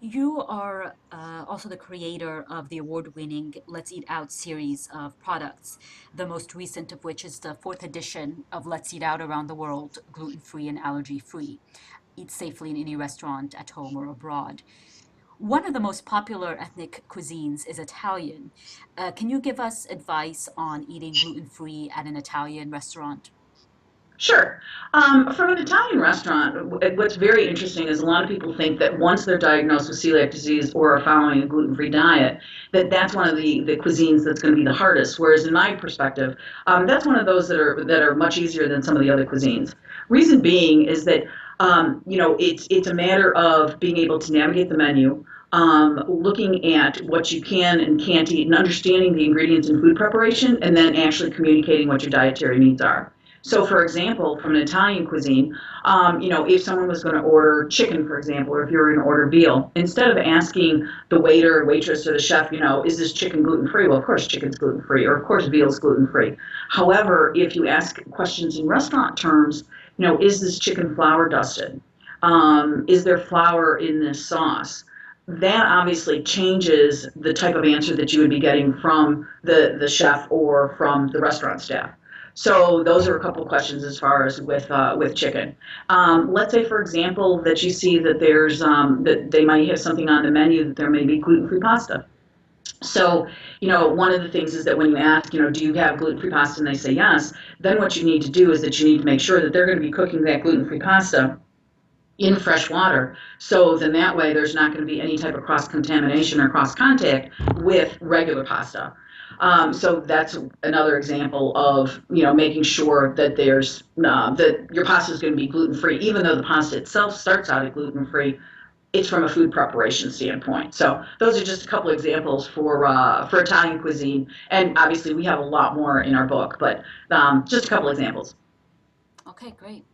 You are also the creator of the award-winning Let's Eat Out series of products, the most recent of which is the fourth edition of Let's Eat Out Around the World, gluten-free and allergy-free. Eat safely in any restaurant, at home or abroad. One of the most popular ethnic cuisines is Italian. Can you give us advice on eating gluten-free at an Italian restaurant? Sure. From an Italian restaurant, what's very interesting is a lot of people think that once they're diagnosed with celiac disease or are following a gluten-free diet, that that's one of the cuisines that's going to be the hardest. Whereas in my perspective, that's one of those that are much easier than some of the other cuisines. Reason being is that it's a matter of being able to navigate the menu, looking at what you can and can't eat, and understanding the ingredients in food preparation, and then actually communicating what your dietary needs are. So, for example, from an Italian cuisine, if someone was going to order chicken, for example, or if you were going to order veal, instead of asking the waiter or waitress or the chef, is this chicken gluten free? Well, of course, chicken's gluten free, or of course, veal's gluten free. However, if you ask questions in restaurant terms, is this chicken flour dusted? Is there flour in this sauce? That obviously changes the type of answer that you would be getting from the chef or from the restaurant staff. So those are a couple of questions as far as with chicken. Let's say, for example, that you see that there's that they might have something on the menu that there may be gluten-free pasta. So, one of the things is that when you ask, do you have gluten-free pasta, and they say yes, then what you need to do is that you need to make sure that they're going to be cooking that gluten-free pasta in fresh water. So then that way there's not going to be any type of cross contamination or cross contact with regular pasta. So that's another example of making sure that that your pasta is going to be gluten free, even though the pasta itself starts out at gluten free. It's from a food preparation standpoint. So those are just a couple examples for Italian cuisine, and obviously we have a lot more in our book, but just a couple examples. Okay, great.